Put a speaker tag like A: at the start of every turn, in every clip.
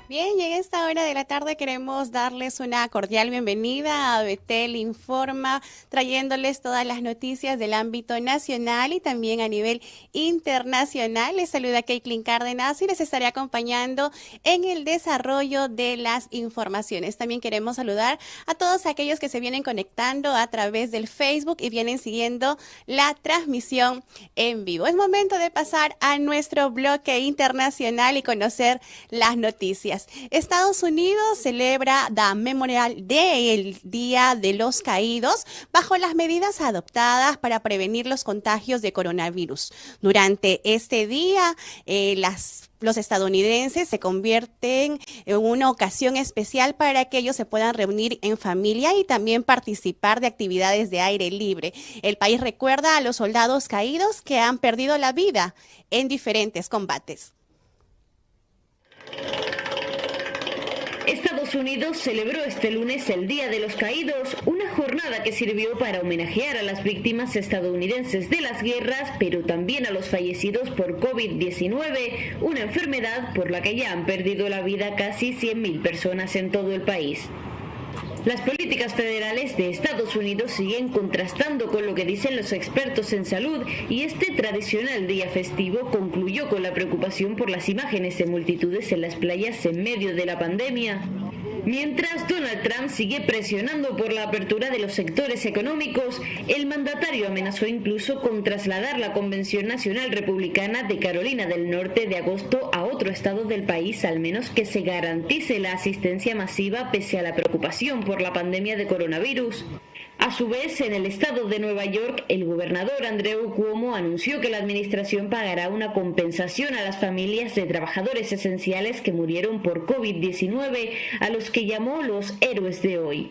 A: Bien, y en esta hora de la tarde queremos darles una cordial bienvenida a Betel Informa, trayéndoles todas las noticias del ámbito nacional y también a nivel internacional. Les saluda Caitlin Cárdenas y les estaré acompañando en el desarrollo de las informaciones. También queremos saludar a todos aquellos que se vienen conectando a través del Facebook y vienen siguiendo la transmisión en vivo. Es momento de pasar a nuestro bloque internacional y conocer las noticias. Estados Unidos celebra la Memorial del Día de los Caídos bajo las medidas adoptadas para prevenir los contagios de coronavirus. Durante este día, los estadounidenses se convierten en una ocasión especial para que ellos se puedan reunir en familia y también participar de actividades de aire libre. El país recuerda a los soldados caídos que han perdido la vida en diferentes combates.
B: Estados Unidos celebró este lunes el Día de los Caídos, una jornada que sirvió para homenajear a las víctimas estadounidenses de las guerras, pero también a los fallecidos por COVID-19, una enfermedad por la que ya han perdido la vida casi 100.000 personas en todo el país. Las políticas federales de Estados Unidos siguen contrastando con lo que dicen los expertos en salud y este tradicional día festivo concluyó con la preocupación por las imágenes de multitudes en las playas en medio de la pandemia. Mientras Donald Trump sigue presionando por la apertura de los sectores económicos, el mandatario amenazó incluso con trasladar la Convención Nacional Republicana de Carolina del Norte de agosto a otro estado del país, al menos que se garantice la asistencia masiva pese a la preocupación por la pandemia de coronavirus. A su vez, en el estado de Nueva York, el gobernador Andrew Cuomo anunció que la administración pagará una compensación a las familias de trabajadores esenciales que murieron por COVID-19, a los que llamó los héroes de hoy.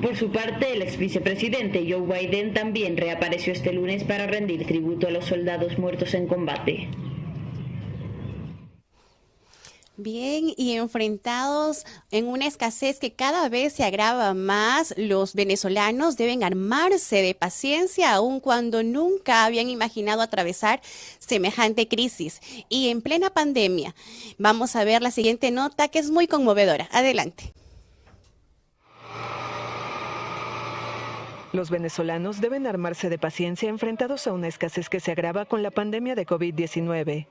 B: Por su parte, el ex vicepresidente Joe Biden también reapareció este lunes para rendir tributo a los soldados muertos en combate.
A: Bien, y enfrentados en una escasez que cada vez se agrava más, los venezolanos deben armarse de paciencia, aun cuando nunca habían imaginado atravesar semejante crisis. Y en plena pandemia, vamos a ver la siguiente nota que es muy conmovedora. Adelante.
C: Los venezolanos deben armarse de paciencia enfrentados a una escasez que se agrava con la pandemia de COVID-19.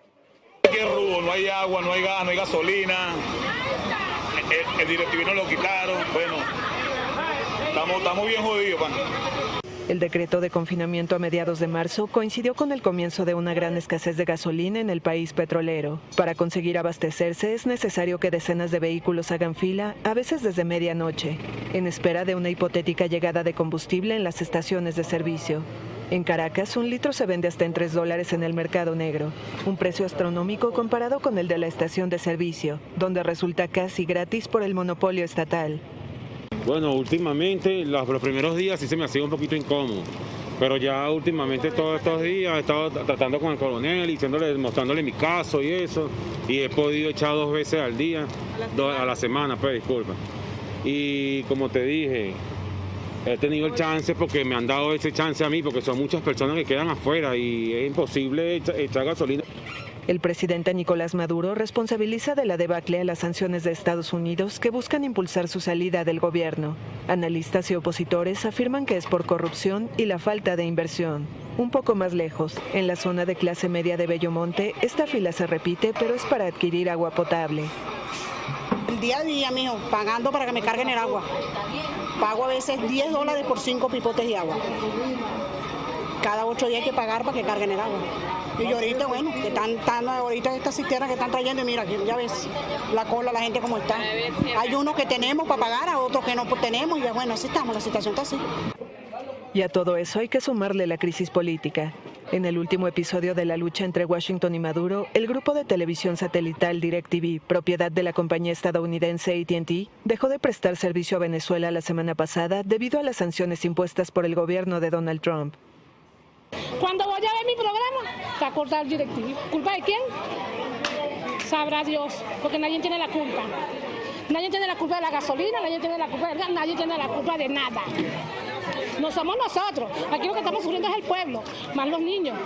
D: Qué rubo, no hay agua, no hay gas, no hay gasolina, el directivo lo quitaron, bueno, estamos bien jodidos, pana.
C: El decreto de confinamiento a mediados de marzo coincidió con el comienzo de una gran escasez de gasolina en el país petrolero. Para conseguir abastecerse es necesario que decenas de vehículos hagan fila, a veces desde medianoche, en espera de una hipotética llegada de combustible en las estaciones de servicio. En Caracas, un litro se vende hasta en $3 en el mercado negro, un precio astronómico comparado con el de la estación de servicio, donde resulta casi gratis por el monopolio estatal.
E: Bueno, últimamente, los primeros días sí se me hacía un poquito incómodo, pero ya últimamente todos estos días he estado tratando con el coronel, mostrándole mi caso y eso, y he podido echar 2 veces al día, a la semana, pues disculpa. Y como te dije, he tenido el chance porque me han dado ese chance a mí, porque son muchas personas que quedan afuera y es imposible echar gasolina.
C: El presidente Nicolás Maduro responsabiliza de la debacle a las sanciones de Estados Unidos que buscan impulsar su salida del gobierno. Analistas y opositores afirman que es por corrupción y la falta de inversión. Un poco más lejos, en la zona de clase media de Bellomonte, esta fila se repite, pero es para adquirir agua potable.
F: El día a día, mijo, pagando para que me carguen el agua. Pago a veces $10 por 5 pipotes de agua. Cada 8 días hay que pagar para que carguen el agua. Y ahorita, bueno, que están ahorita estas cisternas que están trayendo, y mira, ya ves la cola, la gente como está. Hay unos que tenemos para pagar, a otros que no tenemos, y ya bueno, así estamos, la situación está así.
C: Y a todo eso hay que sumarle la crisis política. En el último episodio de la lucha entre Washington y Maduro, el grupo de televisión satelital DirecTV, propiedad de la compañía estadounidense AT&T, dejó de prestar servicio a Venezuela la semana pasada debido a las sanciones impuestas por el gobierno de Donald Trump.
G: Cuando voy a ver mi programa, está cortado el DirecTV. ¿Culpa de quién? Sabrá Dios, porque nadie tiene la culpa. Nadie tiene la culpa de la gasolina, nadie tiene la culpa del gas, nadie tiene la culpa de nada. No somos nosotros. Aquí lo que estamos sufriendo es el pueblo, más los niños.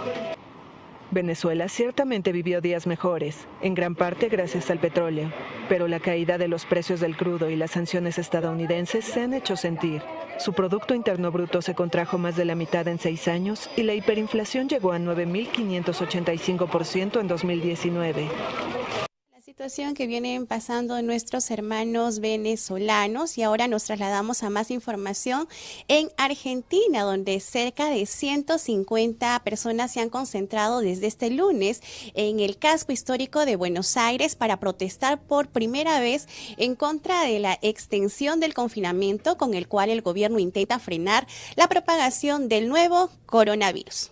C: Venezuela ciertamente vivió días mejores, en gran parte gracias al petróleo, pero la caída de los precios del crudo y las sanciones estadounidenses se han hecho sentir. Su Producto Interno Bruto se contrajo más de la mitad en 6 años y la hiperinflación llegó a 9.585% en 2019.
A: Situación que vienen pasando nuestros hermanos venezolanos, y ahora nos trasladamos a más información en Argentina, donde cerca de 150 personas se han concentrado desde este lunes en el casco histórico de Buenos Aires para protestar por primera vez en contra de la extensión del confinamiento con el cual el gobierno intenta frenar la propagación del nuevo coronavirus.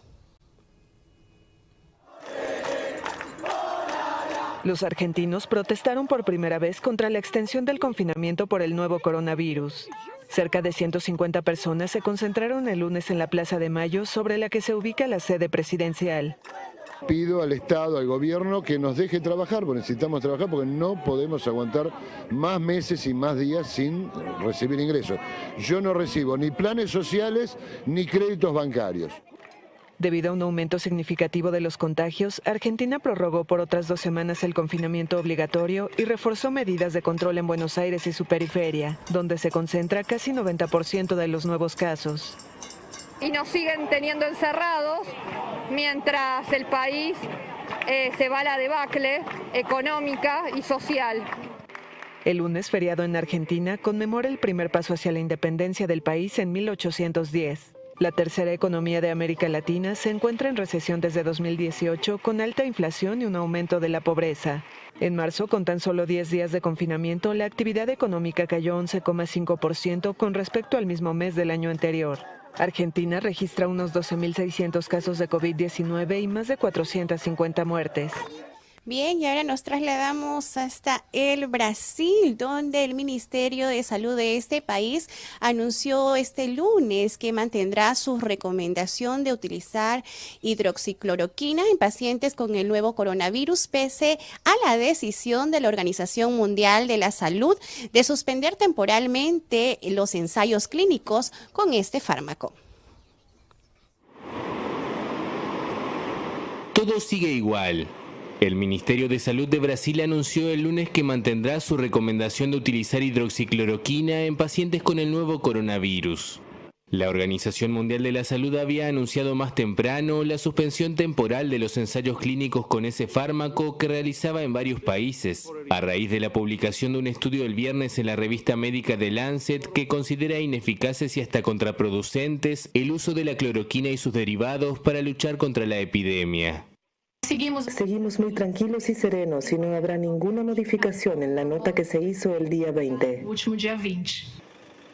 C: Los argentinos protestaron por primera vez contra la extensión del confinamiento por el nuevo coronavirus. Cerca de 150 personas se concentraron el lunes en la Plaza de Mayo, sobre la que se ubica la sede presidencial.
H: Pido al Estado, al gobierno, que nos deje trabajar, porque necesitamos trabajar, porque no podemos aguantar más meses y más días sin recibir ingresos. Yo no recibo ni planes sociales ni créditos bancarios.
C: Debido a un aumento significativo de los contagios, Argentina prorrogó por otras 2 semanas el confinamiento obligatorio y reforzó medidas de control en Buenos Aires y su periferia, donde se concentra casi 90% de los nuevos casos.
I: Y nos siguen teniendo encerrados mientras el país se va a la debacle económica y social.
C: El lunes, feriado en Argentina, conmemora el primer paso hacia la independencia del país en 1810. La tercera economía de América Latina se encuentra en recesión desde 2018, con alta inflación y un aumento de la pobreza. En marzo, con tan solo 10 días de confinamiento, la actividad económica cayó 11,5% con respecto al mismo mes del año anterior. Argentina registra unos 12.600 casos de COVID-19 y más de 450 muertes.
A: Bien, y ahora nos trasladamos hasta el Brasil, donde el Ministerio de Salud de este país anunció este lunes que mantendrá su recomendación de utilizar hidroxicloroquina en pacientes con el nuevo coronavirus, pese a la decisión de la Organización Mundial de la Salud de suspender temporalmente los ensayos clínicos con este fármaco.
J: Todo sigue igual. El Ministerio de Salud de Brasil anunció el lunes que mantendrá su recomendación de utilizar hidroxicloroquina en pacientes con el nuevo coronavirus. La Organización Mundial de la Salud había anunciado más temprano la suspensión temporal de los ensayos clínicos con ese fármaco que realizaba en varios países, a raíz de la publicación de un estudio el viernes en la revista médica The Lancet que considera ineficaces y hasta contraproducentes el uso de la cloroquina y sus derivados para luchar contra la epidemia.
K: Seguimos muy tranquilos y serenos y no habrá ninguna modificación en la nota que se hizo el día 20.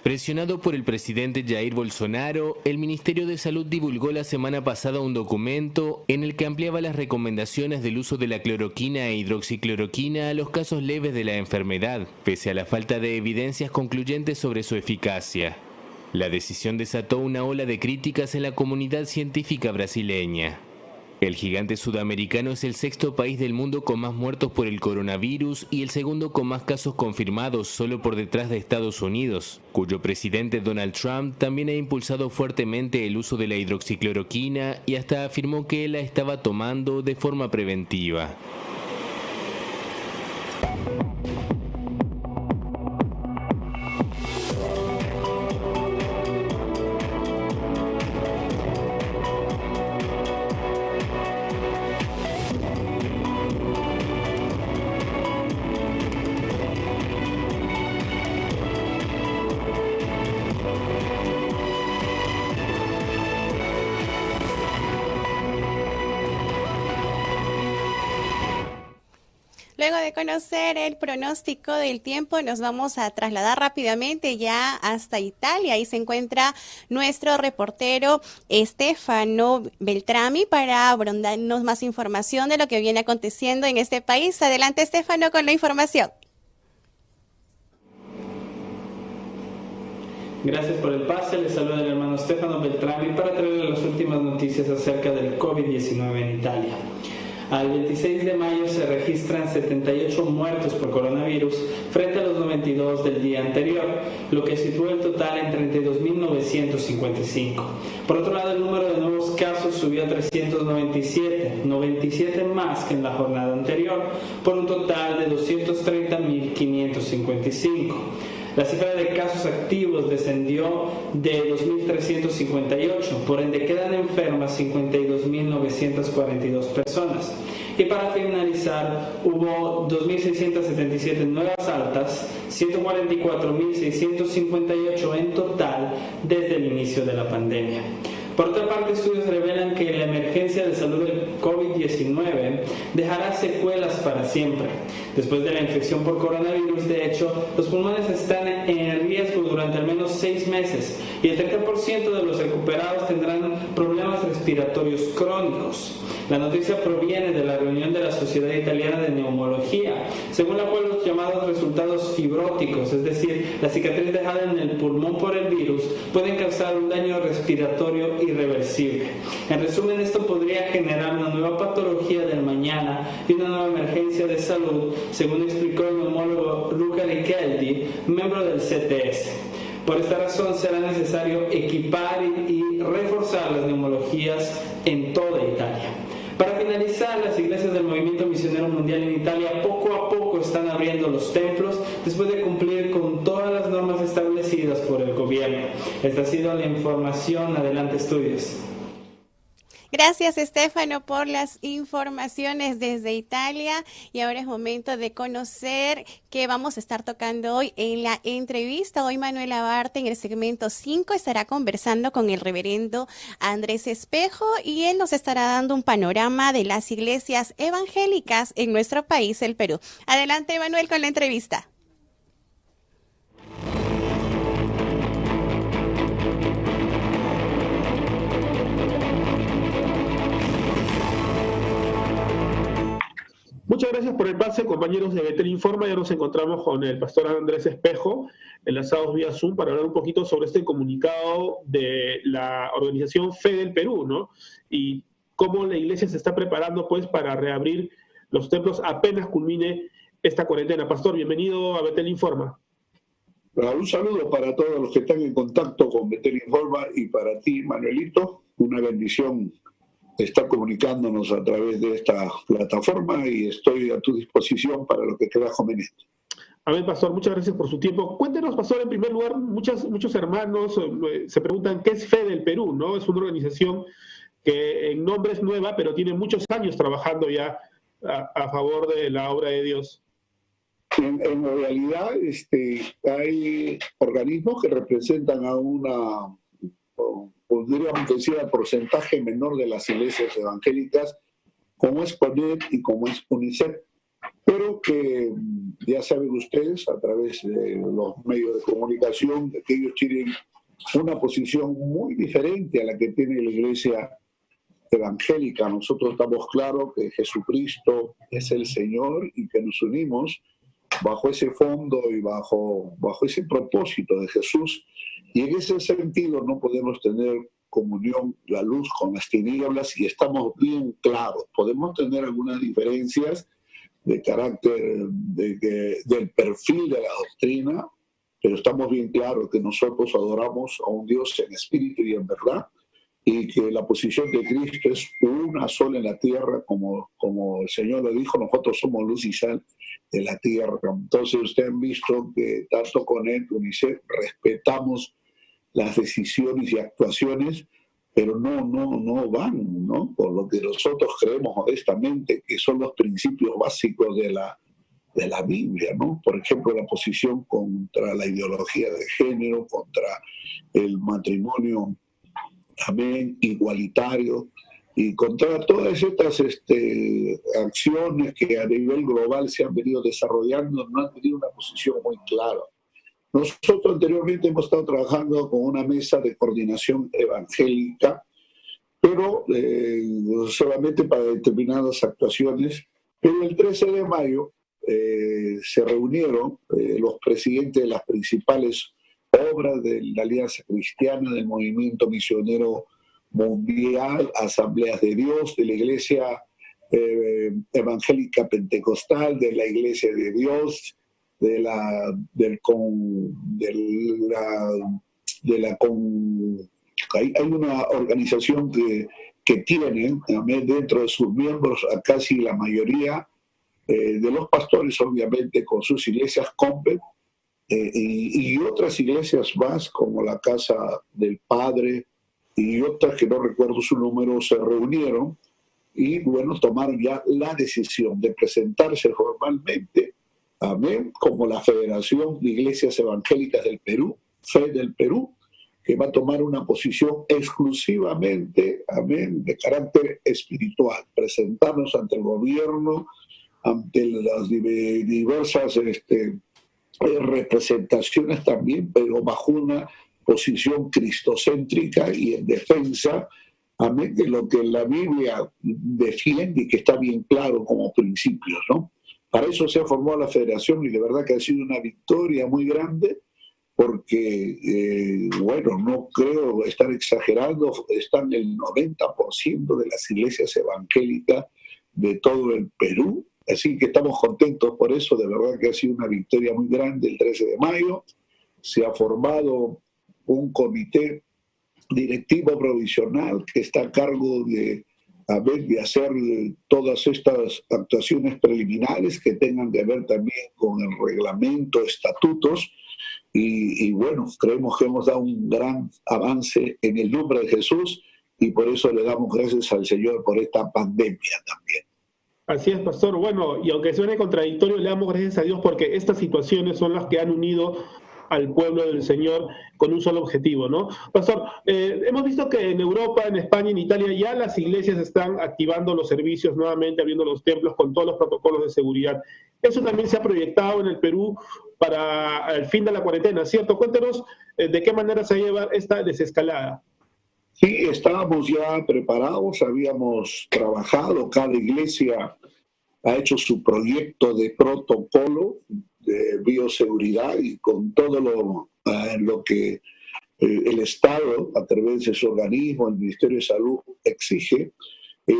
J: Presionado por el presidente Jair Bolsonaro, el Ministerio de Salud divulgó la semana pasada un documento en el que ampliaba las recomendaciones del uso de la cloroquina e hidroxicloroquina a los casos leves de la enfermedad, pese a la falta de evidencias concluyentes sobre su eficacia. La decisión desató una ola de críticas en la comunidad científica brasileña. El gigante sudamericano es el 6º país del mundo con más muertos por el coronavirus y el 2º con más casos confirmados, solo por detrás de Estados Unidos, cuyo presidente Donald Trump también ha impulsado fuertemente el uso de la hidroxicloroquina y hasta afirmó que él la estaba tomando de forma preventiva.
A: Luego de conocer el pronóstico del tiempo, nos vamos a trasladar rápidamente ya hasta Italia. Ahí se encuentra nuestro reportero Stefano Beltrami para brindarnos más información de lo que viene aconteciendo en este país. Adelante, Stefano, con la información.
L: Gracias por el pase. Les saluda el hermano Stefano Beltrami para traerles las últimas noticias acerca del COVID-19 en Italia. Al 26 de mayo se registran 78 muertos por coronavirus frente a los 92 del día anterior, lo que sitúa el total en 32.955. Por otro lado, el número de nuevos casos subió a 397, 97 más que en la jornada anterior, por un total de 230.555. La cifra de casos activos descendió de 2.358, por ende quedan enfermas 52.942 personas. Y para finalizar, hubo 2.677 nuevas altas, 144.658 en total desde el inicio de la pandemia. Por otra parte, estudios revelan que la emergencia de salud del COVID-19 dejará secuelas para siempre. Después de la infección por coronavirus, de hecho, los pulmones están en riesgo durante al menos 6 meses y el 30% de los recuperados tendrán problemas respiratorios crónicos. La noticia proviene de la reunión de la Sociedad Italiana de Neumología, según la cual los llamados resultados fibróticos, es decir, la cicatriz dejada en el pulmón por el virus, pueden causar un daño respiratorio irreversible. En resumen, esto podría generar una nueva patología del mañana y una nueva emergencia de salud, según explicó el neumólogo Luca Richeldi, miembro del CTS. Por esta razón será necesario equipar y reforzar las neumologías en toda Italia. Para finalizar, las iglesias del Movimiento Misionero Mundial en Italia poco a poco están abriendo los templos después de cumplir con todas las normas establecidas por el gobierno. Esta ha sido la información. Adelante, estudios.
A: Gracias, Estefano, por las informaciones desde Italia. Y ahora es momento de conocer qué vamos a estar tocando hoy en la entrevista. Hoy Manuel Abarte, en el segmento 5, estará conversando con el reverendo Andrés Espejo y él nos estará dando un panorama de las iglesias evangélicas en nuestro país, el Perú. Adelante, Manuel, con la entrevista.
M: Muchas gracias por el pase, compañeros de Betel Informa. Ya nos encontramos con el pastor Andrés Espejo, enlazados vía Zoom, para hablar un poquito sobre este comunicado de la organización Fe del Perú, ¿no? Y cómo la iglesia se está preparando, pues, para reabrir los templos apenas culmine esta cuarentena. Pastor, bienvenido a Betel Informa.
N: Un saludo para todos los que están en contacto con Betel Informa y para ti, Manuelito, una bendición estar comunicándonos a través de esta plataforma y estoy a tu disposición para lo que quieras comentar.
M: Amén, pastor, muchas gracias por su tiempo. Cuéntenos, pastor, en primer lugar, muchos hermanos se preguntan qué es Fe del Perú, ¿no? Es una organización que en nombre es nueva, pero tiene muchos años trabajando ya a favor de la obra de Dios.
N: En realidad hay organismos que representan a una, podríamos decir, al porcentaje menor de las iglesias evangélicas, como es CONET y como es UNICEF, pero que ya saben ustedes a través de los medios de comunicación que ellos tienen una posición muy diferente a la que tiene la iglesia evangélica. Nosotros estamos claros que Jesucristo es el Señor y que nos unimos bajo ese fondo y bajo ese propósito de Jesús. Y en ese sentido no podemos tener comunión la luz con las tinieblas y estamos bien claros. Podemos tener algunas diferencias de carácter del perfil de la doctrina, pero estamos bien claros que nosotros adoramos a un Dios en espíritu y en verdad, y que la posición de Cristo es una sola en la tierra, como el Señor lo dijo, nosotros somos luz y sal de la tierra. Entonces ustedes han visto que tanto CONET, UNICEF, respetamos las decisiones y actuaciones, pero no van, ¿no? Por lo que nosotros creemos honestamente que son los principios básicos de la Biblia, ¿no? Por ejemplo, la posición contra la ideología de género, contra el matrimonio también igualitario y contra todas estas acciones que a nivel global se han venido desarrollando, no han tenido una posición muy clara. Nosotros anteriormente hemos estado trabajando con una mesa de coordinación evangélica, pero solamente para determinadas actuaciones. Pero el 13 de mayo se reunieron los presidentes de las principales obras de la Alianza Cristiana, del Movimiento Misionero Mundial, Asambleas de Dios, de la Iglesia evangélica pentecostal, de la Iglesia de Dios, hay una organización que tiene dentro de sus miembros a casi la mayoría de los pastores, obviamente con sus iglesias Compass, y otras iglesias más, como la Casa del Padre y otras que no recuerdo su número, se reunieron y bueno, tomaron ya la decisión de presentarse formalmente, amén, como la Federación de Iglesias Evangélicas del Perú, FE del Perú, que va a tomar una posición exclusivamente, amén, de carácter espiritual, presentarnos ante el gobierno, ante las diversas representaciones también, pero bajo una posición cristocéntrica y en defensa, amén, de lo que la Biblia defiende y que está bien claro como principios, ¿no? Para eso se ha formado la federación y de verdad que ha sido una victoria muy grande, porque, bueno, no creo estar exagerando, están el 90% de las iglesias evangélicas de todo el Perú, así que estamos contentos por eso, de verdad que ha sido una victoria muy grande el 13 de mayo, se ha formado un comité directivo provisional que está a cargo de hacer todas estas actuaciones preliminares que tengan que ver también con el reglamento, estatutos, y bueno, creemos que hemos dado un gran avance en el nombre de Jesús y por eso le damos gracias al Señor por esta pandemia también.
M: Así es, pastor. Bueno, y aunque suene contradictorio, le damos gracias a Dios porque estas situaciones son las que han unido al pueblo del Señor con un solo objetivo, ¿no? Pastor, hemos visto que en Europa, en España, en Italia, ya las iglesias están activando los servicios nuevamente, abriendo los templos con todos los protocolos de seguridad. Eso también se ha proyectado en el Perú para el fin de la cuarentena, ¿cierto? Cuéntenos de qué manera se lleva esta desescalada.
N: Sí, estábamos ya preparados, habíamos trabajado, cada iglesia ha hecho su proyecto de protocolo de bioseguridad y con todo lo que el Estado, a través de su organismo, el Ministerio de Salud, exige.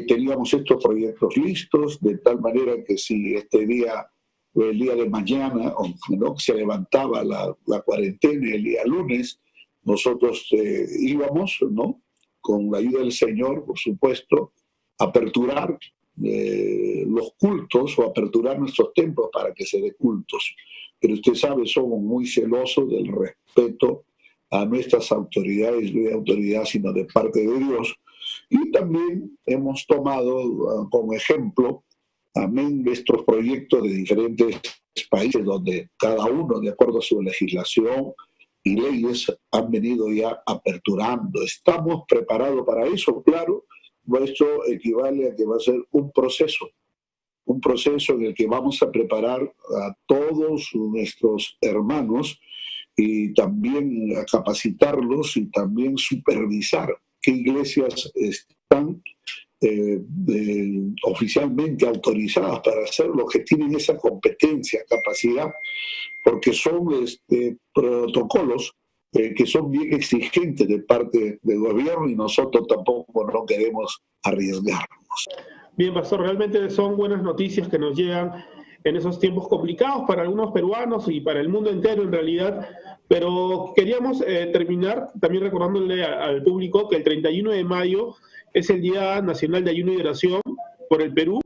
N: Teníamos estos proyectos listos, de tal manera que si el día de mañana, ¿no?, se levantaba la cuarentena el día lunes, nosotros íbamos, ¿no?, con la ayuda del Señor, por supuesto, aperturar los cultos o aperturar nuestros templos para que se dé cultos. Pero usted sabe, somos muy celosos del respeto a nuestras autoridades, no de autoridad, sino de parte de Dios. Y también hemos tomado como ejemplo, amén, estos proyectos de diferentes países donde cada uno, de acuerdo a su legislación y leyes, han venido ya aperturando. Estamos preparados para eso, claro. Esto equivale a que va a ser un proceso en el que vamos a preparar a todos nuestros hermanos y también a capacitarlos y también supervisar qué iglesias están oficialmente autorizadas para hacerlo, que tienen esa competencia, capacidad, porque son protocolos que son bien exigentes de parte del gobierno y nosotros tampoco no queremos arriesgarnos.
M: Bien, pastor, realmente son buenas noticias que nos llegan en esos tiempos complicados para algunos peruanos y para el mundo entero en realidad, pero queríamos terminar también recordándole al público que el 31 de mayo es el Día Nacional de Ayuno y Oración por el Perú,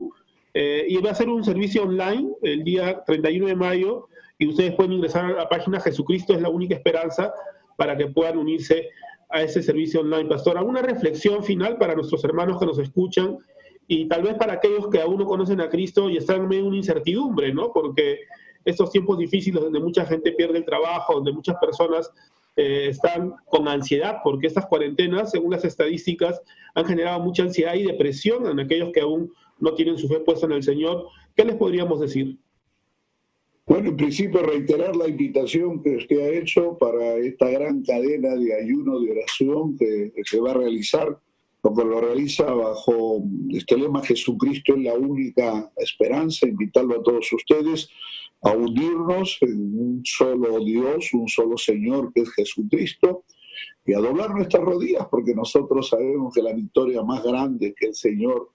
M: y va a ser un servicio online el día 31 de mayo, y ustedes pueden ingresar a la página Jesucristo es la única esperanza para que puedan unirse a ese servicio online. Pastor, ¿alguna reflexión final para nuestros hermanos que nos escuchan y tal vez para aquellos que aún no conocen a Cristo y están en medio de una incertidumbre, ¿no? Porque estos tiempos difíciles donde mucha gente pierde el trabajo, donde muchas personas están con ansiedad, porque estas cuarentenas, según las estadísticas, han generado mucha ansiedad y depresión en aquellos que aún no tienen su fe puesta en el Señor. ¿Qué les podríamos decir?
N: Bueno, en principio reiterar la invitación que usted ha hecho para esta gran cadena de ayuno, de oración que se va a realizar, porque lo realiza bajo este lema Jesucristo es la única esperanza, invitarlo a todos ustedes a unirnos en un solo Dios, un solo Señor que es Jesucristo, y a doblar nuestras rodillas, porque nosotros sabemos que la victoria más grande que el Señor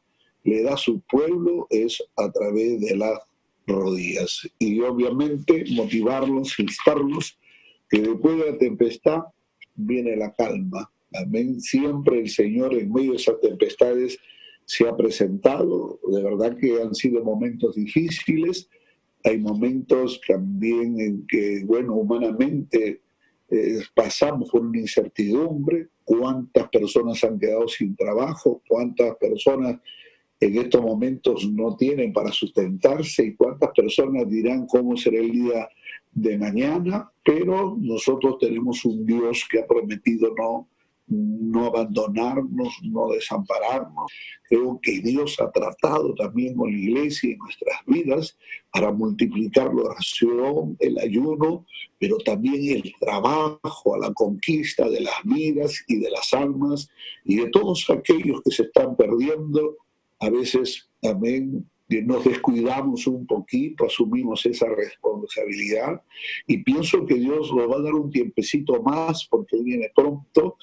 N: le da a su pueblo es a través de las rodillas. Y obviamente motivarlos, instarlos, que después de la tempestad viene la calma. Amén. Siempre el Señor en medio de esas tempestades se ha presentado. De verdad que han sido momentos difíciles. Hay momentos también en que, bueno, humanamente pasamos por una incertidumbre. ¿Cuántas personas han quedado sin trabajo? ¿Cuántas personas en estos momentos no tienen para sustentarse? ¿Y cuántas personas dirán cómo será el día de mañana? Pero nosotros tenemos un Dios que ha prometido no abandonarnos, no desampararnos. Creo que Dios ha tratado también con la iglesia y nuestras vidas para multiplicar la oración, el ayuno, pero también el trabajo a la conquista de las vidas y de las almas y de todos aquellos que se están perdiendo. A veces, amén, nos descuidamos un poquito, asumimos esa responsabilidad y pienso que Dios nos va a dar un tiempecito más porque viene pronto,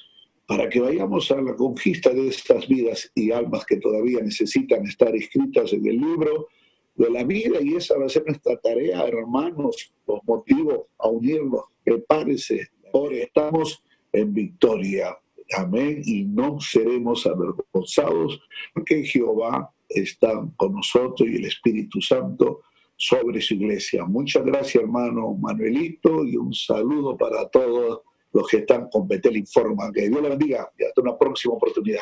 N: para que vayamos a la conquista de estas vidas y almas que todavía necesitan estar escritas en el libro de la vida, y esa va a ser nuestra tarea, hermanos. Los motivo a unirnos. Prepárese, ahora estamos en victoria. Amén, y no seremos avergonzados porque Jehová está con nosotros y el Espíritu Santo sobre su iglesia. Muchas gracias, hermano Manuelito, y un saludo para todos los que están con Betel Informa. Que Dios le bendiga y hasta una próxima oportunidad.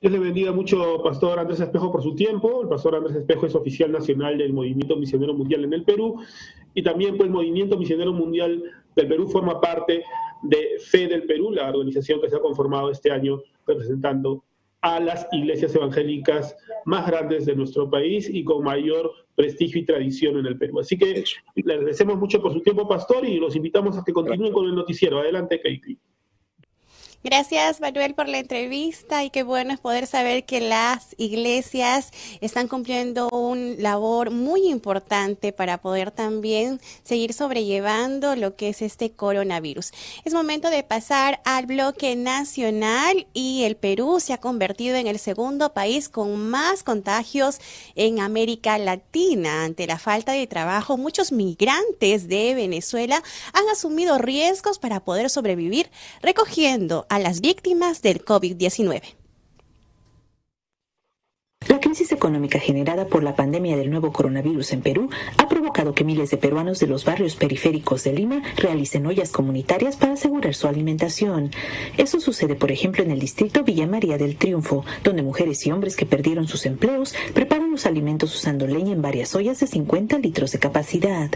M: Dios le bendiga mucho, Pastor Andrés Espejo, por su tiempo. El Pastor Andrés Espejo es oficial nacional del Movimiento Misionero Mundial en el Perú, y también pues, el Movimiento Misionero Mundial del Perú forma parte de Fe del Perú, la organización que se ha conformado este año representando a las iglesias evangélicas más grandes de nuestro país y con mayor prestigio y tradición en el Perú. Así que le agradecemos mucho por su tiempo, Pastor, y los invitamos a que continúen con el noticiero. Adelante, Katie.
A: Gracias, Manuel, por la entrevista, y qué bueno es poder saber que las iglesias están cumpliendo una labor muy importante para poder también seguir sobrellevando lo que es este coronavirus. Es momento de pasar al bloque nacional, y el Perú se ha convertido en el segundo país con más contagios en América Latina. Ante la falta de trabajo, muchos migrantes de Venezuela han asumido riesgos para poder sobrevivir, recogiendo a las víctimas del COVID-19.
O: La crisis económica generada por la pandemia del nuevo coronavirus en Perú ha provocado que miles de peruanos de los barrios periféricos de Lima realicen ollas comunitarias para asegurar su alimentación. Eso sucede, por ejemplo, en el distrito Villa María del Triunfo, donde mujeres y hombres que perdieron sus empleos preparan los alimentos usando leña en varias ollas de 50 litros de capacidad.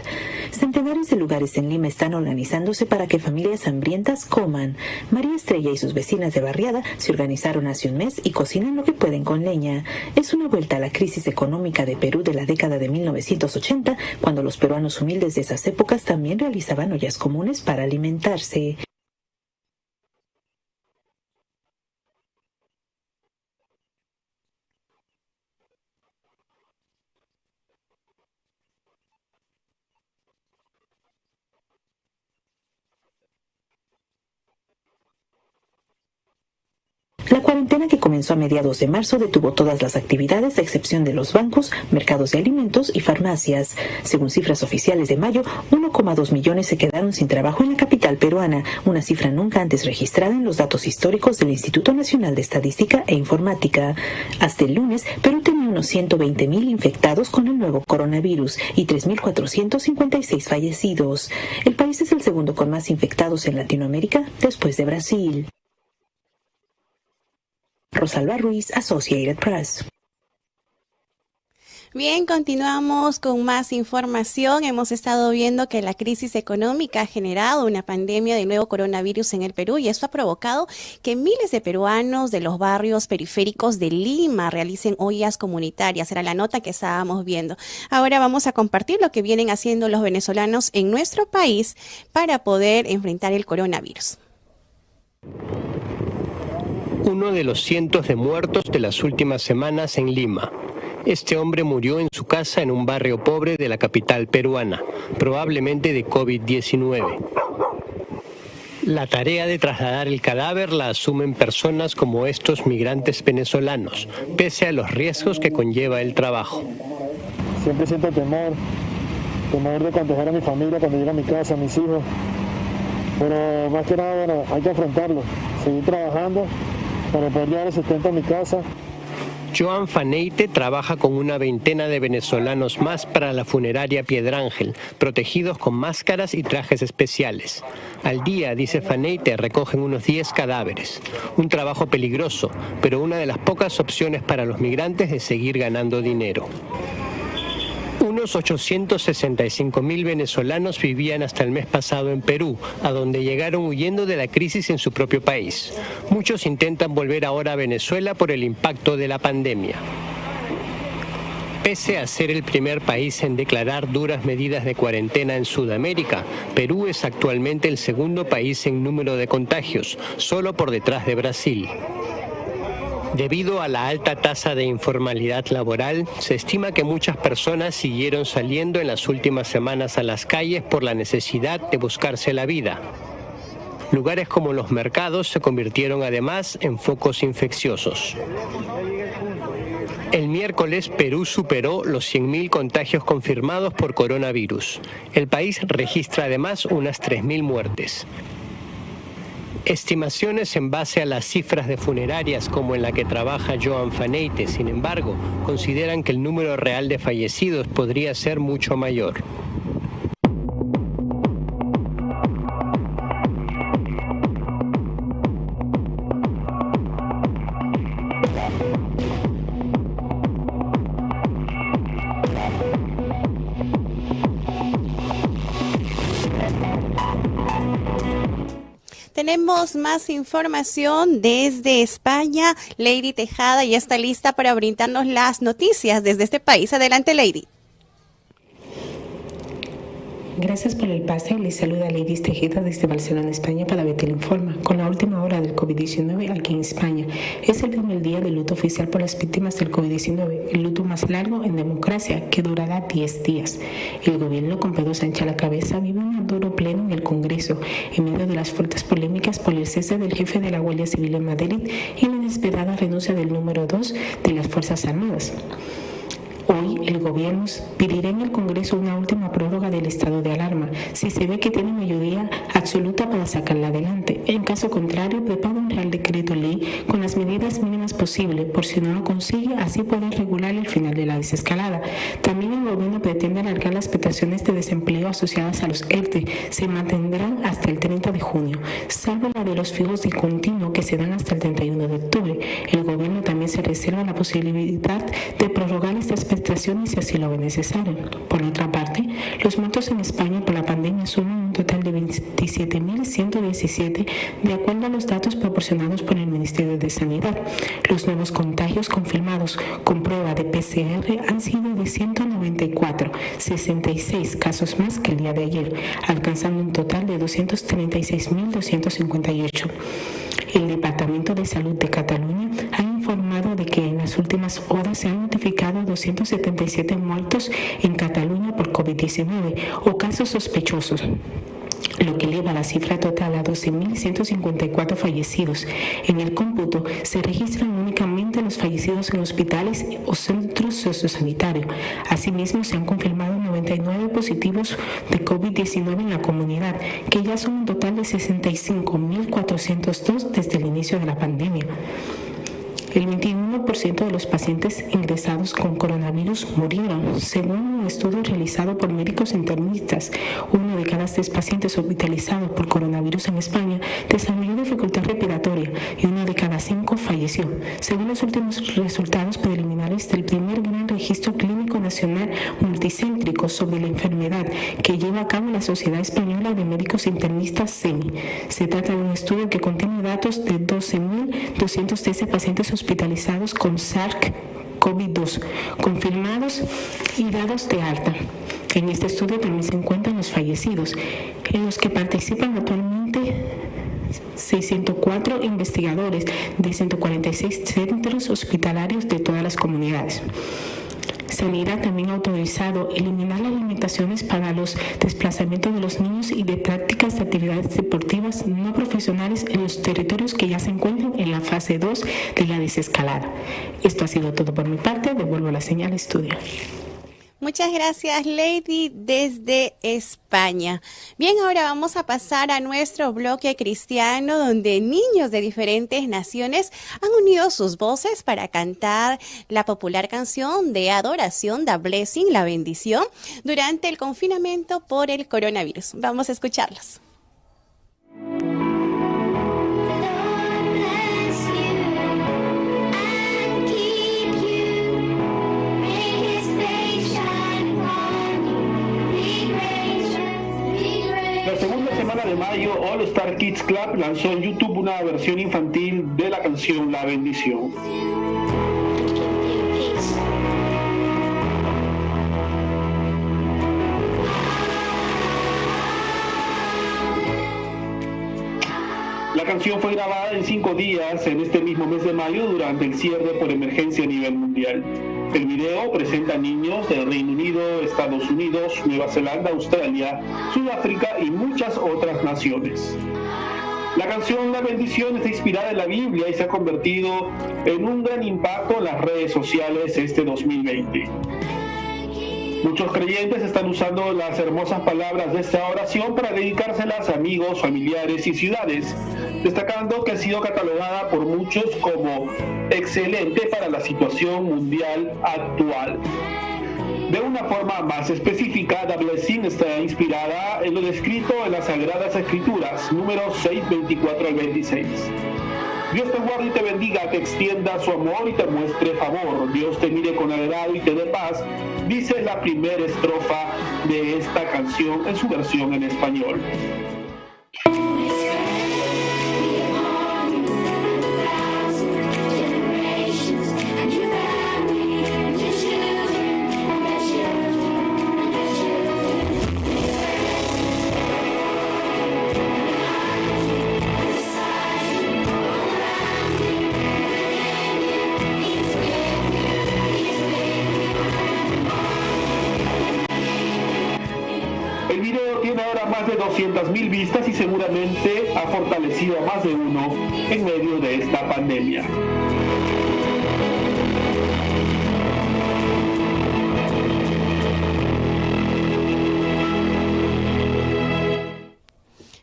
O: Centenares de lugares en Lima están organizándose para que familias hambrientas coman. María Estrella y sus vecinas de barriada se organizaron hace un mes y cocinan lo que pueden con leña. Es una vuelta a la crisis económica de Perú de la década de 1980, cuando los peruanos humildes de esas épocas también realizaban ollas comunes para alimentarse. La cuarentena, que comenzó a mediados de marzo, detuvo todas las actividades a excepción de los bancos, mercados de alimentos y farmacias. Según cifras oficiales de mayo, 1,2 millones se quedaron sin trabajo en la capital peruana, una cifra nunca antes registrada en los datos históricos del Instituto Nacional de Estadística e Informática. Hasta el lunes, Perú tenía unos 120.000 infectados con el nuevo coronavirus y 3.456 fallecidos. El país es el segundo con más infectados en Latinoamérica, después de Brasil. Rosalba Ruiz, Associated Press.
A: Bien, continuamos con más información. Hemos estado viendo que la crisis económica ha generado una pandemia de nuevo coronavirus en el Perú, y esto ha provocado que miles de peruanos de los barrios periféricos de Lima realicen ollas comunitarias. Era la nota que estábamos viendo. Ahora vamos a compartir lo que vienen haciendo los venezolanos en nuestro país para poder enfrentar el coronavirus.
P: Uno de los cientos de muertos de las últimas semanas en Lima. Este hombre murió en su casa en un barrio pobre de la capital peruana, probablemente de COVID-19. La tarea de trasladar el cadáver la asumen personas como estos migrantes venezolanos, pese a los riesgos que conlleva el trabajo.
Q: Siempre siento temor de contagiar a mi familia cuando llegue a mi casa, a mis hijos. Pero más que nada, bueno, hay que afrontarlo, seguir trabajando para poder llevar el sustento a mi casa.
P: Joan Faneite trabaja con una veintena de venezolanos más para la funeraria Piedrángel, protegidos con máscaras y trajes especiales. Al día, dice Faneite, recogen unos 10 cadáveres. Un trabajo peligroso, pero una de las pocas opciones para los migrantes de seguir ganando dinero. Unos 865.000 venezolanos vivían hasta el mes pasado en Perú, a donde llegaron huyendo de la crisis en su propio país. Muchos intentan volver ahora a Venezuela por el impacto de la pandemia. Pese a ser el primer país en declarar duras medidas de cuarentena en Sudamérica, Perú es actualmente el segundo país en número de contagios, solo por detrás de Brasil. Debido a la alta tasa de informalidad laboral, se estima que muchas personas siguieron saliendo en las últimas semanas a las calles por la necesidad de buscarse la vida. Lugares como los mercados se convirtieron además en focos infecciosos. El miércoles, Perú superó los 100.000 contagios confirmados por coronavirus. El país registra además unas 3.000 muertes. Estimaciones en base a las cifras de funerarias como en la que trabaja Joan Faneite, sin embargo, consideran que el número real de fallecidos podría ser mucho mayor.
A: Tenemos más información desde España. Lady Tejada ya está lista para brindarnos las noticias desde este país. Adelante, Lady.
R: Gracias por el pase. Les saluda Lady Tejeda desde Barcelona, España, para Betel Informa. Con la última hora del COVID-19 aquí en España. Es el primer día de luto oficial por las víctimas del COVID-19, el luto más largo en democracia, que durará 10 días. El gobierno, con Pedro Sánchez a la cabeza, vive un duro pleno en el Congreso, en medio de las fuertes polémicas por el cese del jefe de la Guardia Civil en Madrid y la inesperada renuncia del número 2 de las Fuerzas Armadas. Hoy el gobierno pedirá en el Congreso una última prórroga del estado de alarma, si se ve que tiene mayoría absoluta para sacarla adelante. En caso contrario, prepara un real decreto ley con las medidas mínimas posibles, por si no lo consigue, así poder regular el final de la desescalada. También el gobierno pretende alargar las prestaciones de desempleo asociadas a los ERTE, se mantendrán hasta el 30 de junio, salvo la de los fijos de continuo que se dan hasta el 31 de octubre. El gobierno también se reserva la posibilidad de prorrogar estas prestaciones si así lo ve necesario. Por otra parte, los muertos en España por la pandemia suman un total de 27.117, de acuerdo a los datos proporcionados por el Ministerio de Sanidad. Los nuevos contagios confirmados con prueba de PCR han sido de 194, 66 casos más que el día de ayer, alcanzando un total de 236.258. El Departamento de Salud de Cataluña ha informado de que en las últimas horas se han notificado 277 muertos en Cataluña por COVID-19 o casos sospechosos, lo que eleva la cifra total a 12.154 fallecidos. En el cómputo se registran únicamente los fallecidos en hospitales o centros sociosanitarios. Asimismo, se han confirmado 99 positivos de COVID-19 en la comunidad, que ya son un total de 65.402 desde el inicio de la pandemia. El 21% de los pacientes ingresados con coronavirus murieron, según un estudio realizado por médicos internistas. 1 de cada 3 pacientes hospitalizados por coronavirus en España desarrolló dificultad respiratoria y 1 de cada 5 falleció, según los últimos resultados preliminares del primer gran registro clínico nacional multicéntrico sobre la enfermedad que lleva a cabo la Sociedad Española de Médicos Internistas, SEMI. Se trata de un estudio que contiene datos de 12.213 pacientes hospitalizados con SARS-CoV-2 confirmados y dados de alta. En este estudio también se encuentran los fallecidos, en los que participan actualmente 604 investigadores de 146 centros hospitalarios de todas las comunidades. Sanidad también ha autorizado eliminar las limitaciones para los desplazamientos de los niños y de prácticas de actividades deportivas no profesionales en los territorios que ya se encuentran en la fase 2 de la desescalada. Esto ha sido todo por mi parte. Devuelvo la señal al estudio.
A: Muchas gracias, Lady, desde España. Bien, ahora vamos a pasar a nuestro bloque cristiano, donde niños de diferentes naciones han unido sus voces para cantar la popular canción de adoración, The Blessing, la bendición, durante el confinamiento por el coronavirus. Vamos a escucharlos.
M: La segunda semana de mayo, All Star Kids Club lanzó en YouTube una versión infantil de la canción La Bendición. La canción fue grabada en 5 días en este mismo mes de mayo durante el cierre por emergencia a nivel mundial. El video presenta a niños del Reino Unido, Estados Unidos, Nueva Zelanda, Australia, Sudáfrica y muchas otras naciones. La canción La Bendición está inspirada en la Biblia y se ha convertido en un gran impacto en las redes sociales este 2020. Muchos creyentes están usando las hermosas palabras de esta oración para dedicárselas a amigos, familiares y ciudades, destacando que ha sido catalogada por muchos como excelente para la situación mundial actual. De una forma más específica, The Blessing está inspirada en lo descrito en las Sagradas Escrituras, números 6, 24 al 26. Dios te guarde y te bendiga, te extienda su amor y te muestre favor. Dios te mire con agrado y te dé paz, dice la primera estrofa de esta canción en su versión en español. El video tiene ahora más de 200,000 vistas y seguramente ha fortalecido a más de uno en medio de esta pandemia.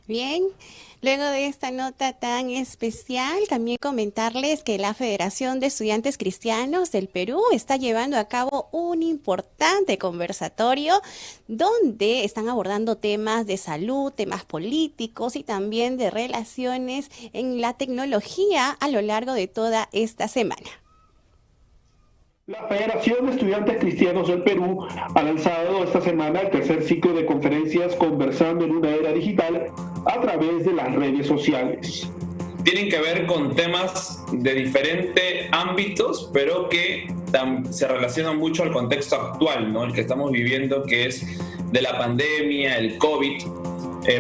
A: Bien. Luego de esta nota tan especial, también comentarles que la Federación de Estudiantes Cristianos del Perú está llevando a cabo un importante conversatorio donde están abordando temas de salud, temas políticos y también de relaciones en la tecnología a lo largo de toda esta semana.
M: La Federación de Estudiantes Cristianos del Perú ha lanzado esta semana el tercer ciclo de conferencias Conversando en una Era Digital a través de las redes sociales.
S: Tienen que ver con temas de diferentes ámbitos, pero que se relacionan mucho al contexto actual, ¿no? El que estamos viviendo, que es de la pandemia, el COVID.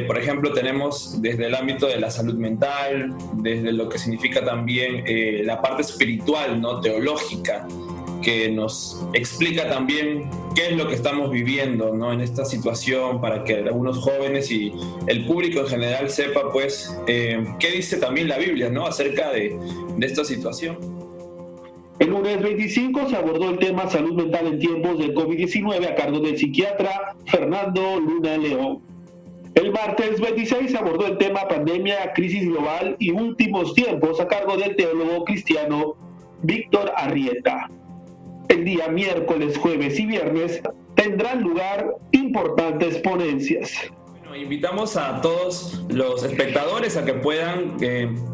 S: Por ejemplo, tenemos desde el ámbito de la salud mental, desde lo que significa también la parte espiritual, ¿no? Teológica, que nos explica también qué es lo que estamos viviendo, ¿no? En esta situación, para que algunos jóvenes y el público en general sepa, pues, qué dice también la Biblia, ¿no? Acerca de esta situación.
M: El lunes 25 se abordó el tema salud mental en tiempos del COVID-19 a cargo del psiquiatra Fernando Luna León. El martes 26 se abordó el tema pandemia, crisis global y últimos tiempos a cargo del teólogo cristiano Víctor Arrieta. El día miércoles, jueves y viernes tendrán lugar importantes ponencias.
S: Bueno, invitamos a todos los espectadores a que puedan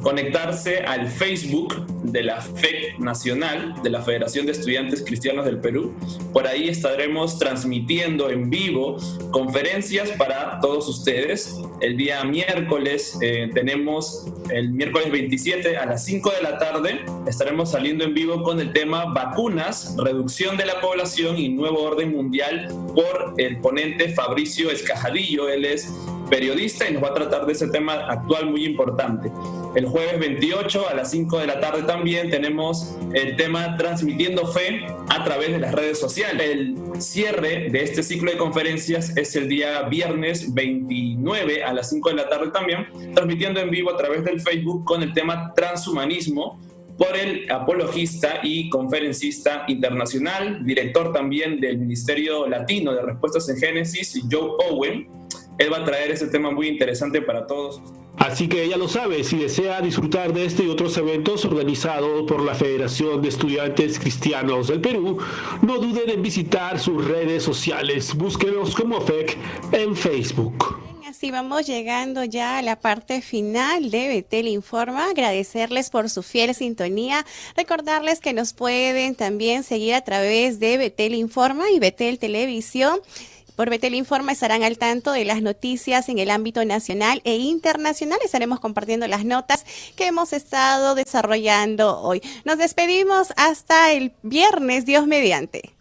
S: conectarse al Facebook de la FEC Nacional, de la Federación de Estudiantes Cristianos del Perú. Por ahí estaremos transmitiendo en vivo conferencias para todos ustedes. El día miércoles tenemos el miércoles 27 a las 5 de la tarde. Estaremos saliendo en vivo con el tema vacunas, reducción de la población y nuevo orden mundial por el ponente Fabricio Escajadillo. Él es periodista y nos va a tratar de ese tema actual muy importante. El jueves 28 a las 5 de la tarde también tenemos el tema Transmitiendo Fe a través de las redes sociales. El cierre de este ciclo de conferencias es el día viernes 29 a las 5 de la tarde también, transmitiendo en vivo a través del Facebook con el tema Transhumanismo por el apologista y conferencista internacional, director también del Ministerio Latino de Respuestas en Génesis, Joe Owen. Él va a traer ese tema muy interesante para todos.
M: Así que ya lo sabe, si desea disfrutar de este y otros eventos organizados por la Federación de Estudiantes Cristianos del Perú, no duden en visitar sus redes sociales. Búsquenos como FEC en Facebook.
A: Así vamos llegando ya a la parte final de Betel Informa. Agradecerles por su fiel sintonía. Recordarles que nos pueden también seguir a través de Betel Informa y Betel Televisión. Por Betel Informa estarán al tanto de las noticias en el ámbito nacional e internacional. Estaremos compartiendo las notas que hemos estado desarrollando hoy. Nos despedimos hasta el viernes, Dios mediante.